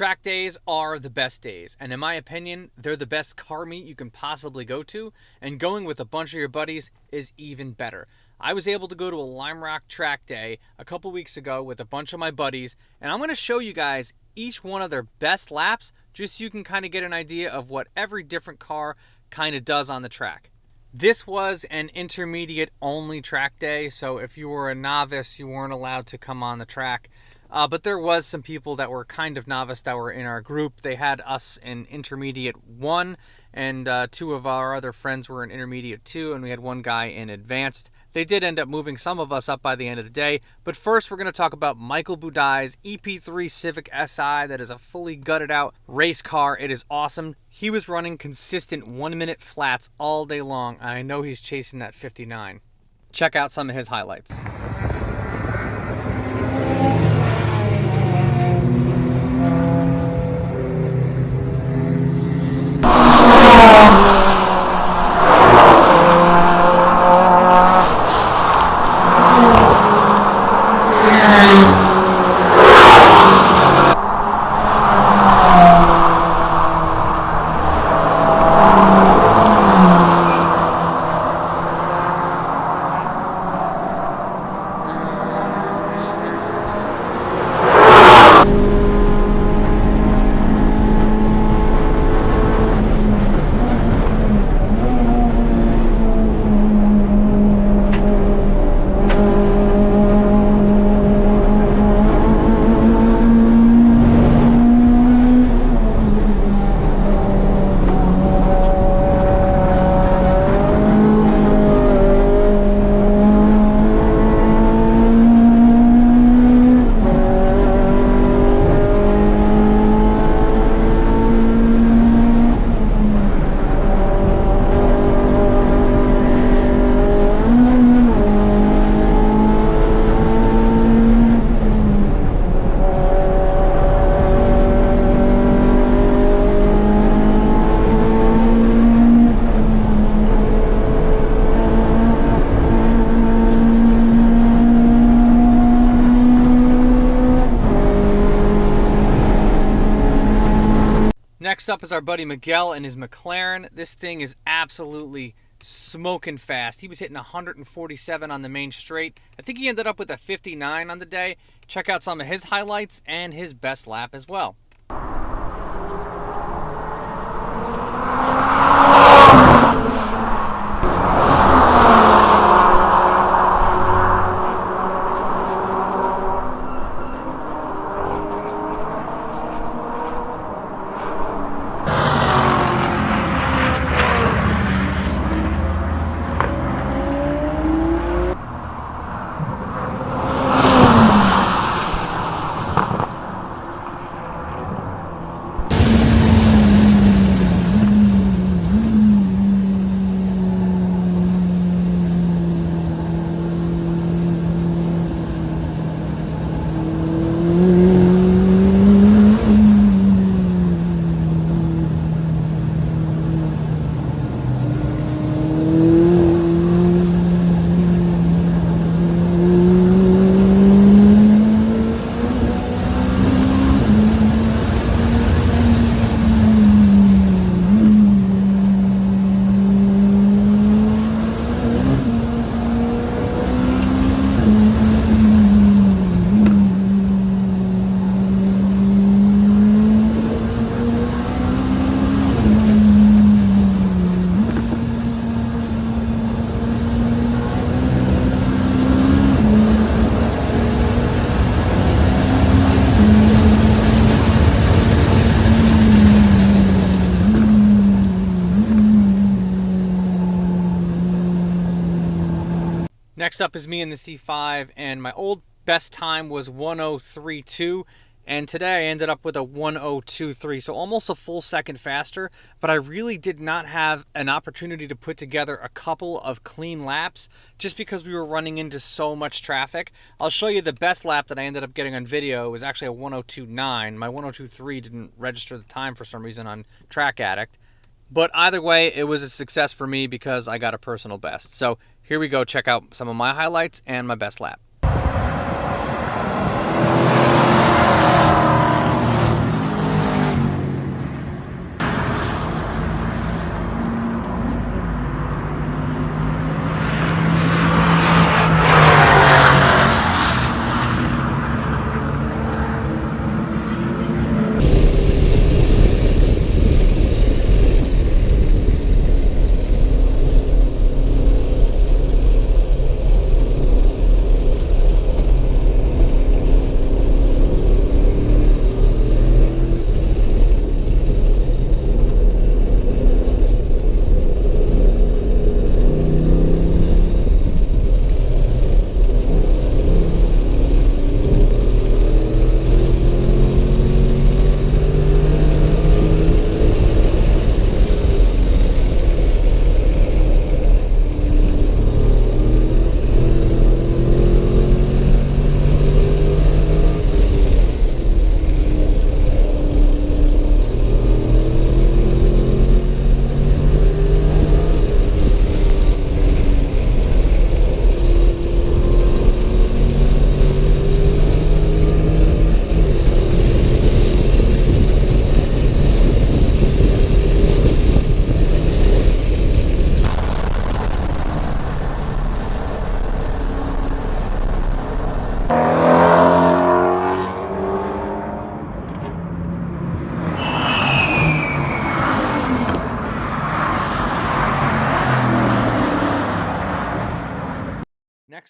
Track days are the best days, and in my opinion, they're the best car meet you can possibly go to, and going with a bunch of your buddies is even better. I was able to go to a Limerock track day a couple weeks ago with a bunch of my buddies, and I'm going to show you guys each one of their best laps, just so you can kind of get an idea of what every different car kind of does on the track. This was an intermediate only track day, so if you were a novice, you weren't allowed to come on the track. But there was some people that were kind of novice that were in our group. They had us in intermediate 1, and 2 of our other friends were in intermediate 2, and we had one guy in advanced. They did end up moving some of us up by the end of the day. But first, we're going to talk about Michael Budai's EP3 Civic SI. That is a fully gutted out race car. It is awesome. He was running consistent 1-minute flats all day long, and I know he's chasing that 59. Check out some of his highlights. Next up is our buddy Miguel and his McLaren. This thing is absolutely smoking fast. He was hitting 147 on the main straight. I think he ended up with a 59 on the day. Check out some of his highlights and his best lap as well. Next up is me in the C5, and my old best time was 1:03.2, and today I ended up with a 1:02.3, so almost a full second faster, but I really did not have an opportunity to put together a couple of clean laps just because we were running into so much traffic. I'll show you the best lap that I ended up getting on video. It was actually a 1:02.9. My 1:02.3 didn't register the time for some reason on Track Addict. But either way, it was a success for me because I got a personal best. So here we go. Check out some of my highlights and my best lap.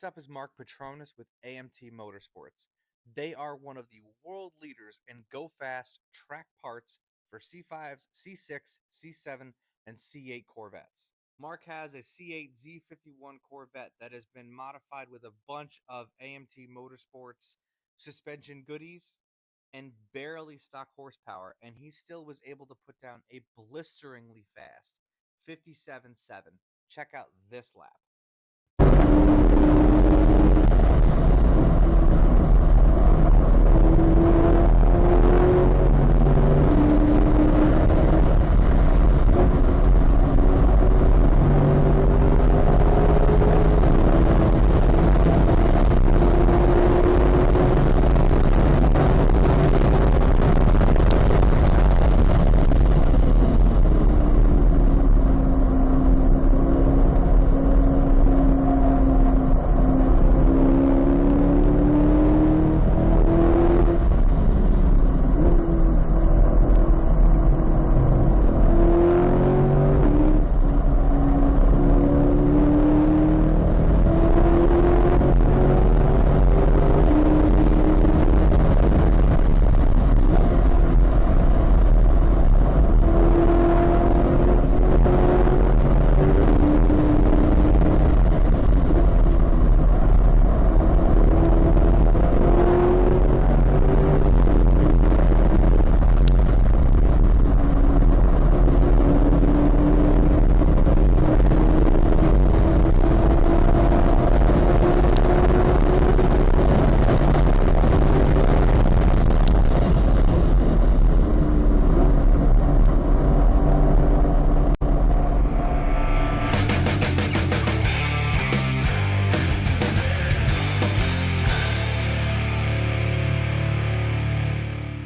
Next up is Mark Petronas with AMT Motorsports. They are one of the world leaders in go-fast track parts for C5s, C6, C7, and C8 Corvettes. Mark has a C8 Z51 Corvette that has been modified with a bunch of AMT Motorsports suspension goodies and barely stock horsepower, and he still was able to put down a blisteringly fast 57.7. Check out this lap.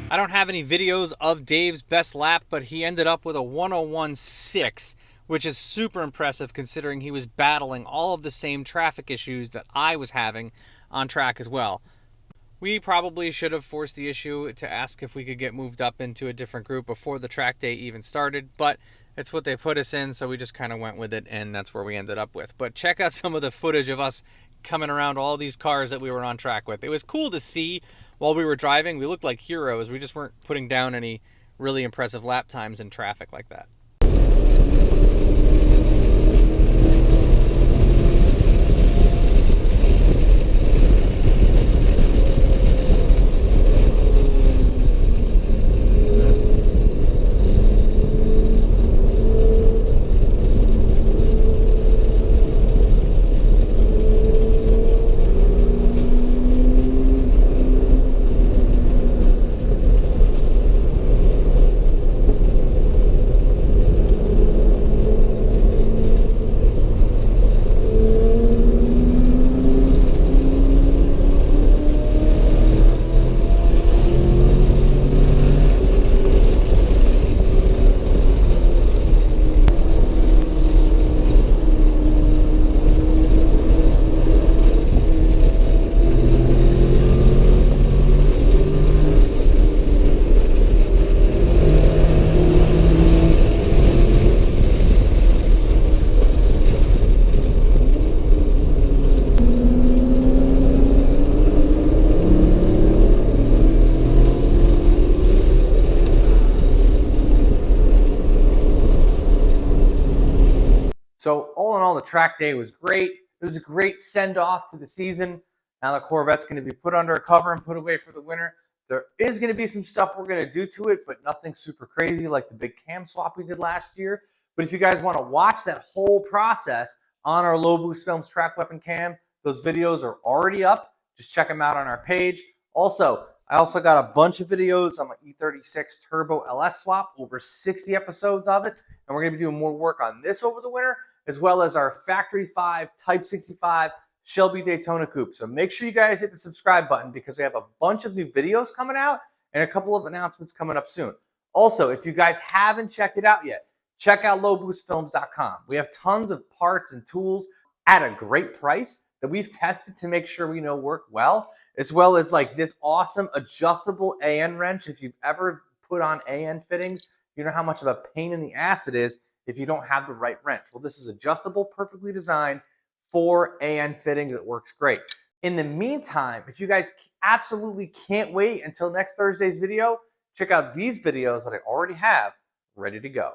I don't have any videos of Dave's best lap, but he ended up with a 101.6, which is super impressive considering he was battling all of the same traffic issues that I was having on track as well. We probably should have forced the issue to ask if we could get moved up into a different group before the track day even started, but it's what they put us in, so we just kind of went with it, and that's where we ended up with. But check out some of the footage of us coming around all these cars that we were on track with. It was cool to see while we were driving. We looked like heroes. We just weren't putting down any really impressive lap times in traffic like that. So all in all, the track day was great. It was a great send-off to the season. Now the Corvette's going to be put under a cover and put away for the winter. There is going to be some stuff we're going to do to it, but nothing super crazy like the big cam swap we did last year. But if you guys want to watch that whole process on our Lobe Films track weapon cam, those videos are already up. Just check them out on our page. Also, I also got a bunch of videos on my E46 Turbo LS swap, over 60 episodes of it. And we're going to be doing more work on this over the winter, as well as our Factory 5 Type 65 Shelby Daytona Coupe. So make sure you guys hit the subscribe button because we have a bunch of new videos coming out and a couple of announcements coming up soon. Also, if you guys haven't checked it out yet, check out lowboostfilms.com. We have tons of parts and tools at a great price that we've tested to make sure we know work well, as well as like this awesome adjustable AN wrench. If you've ever put on AN fittings, you know how much of a pain in the ass it is if you don't have the right wrench. Well, this is adjustable, perfectly designed 4 AN fittings. It works great. In the meantime, if you guys absolutely can't wait until next Thursday's video, check out these videos that I already have ready to go.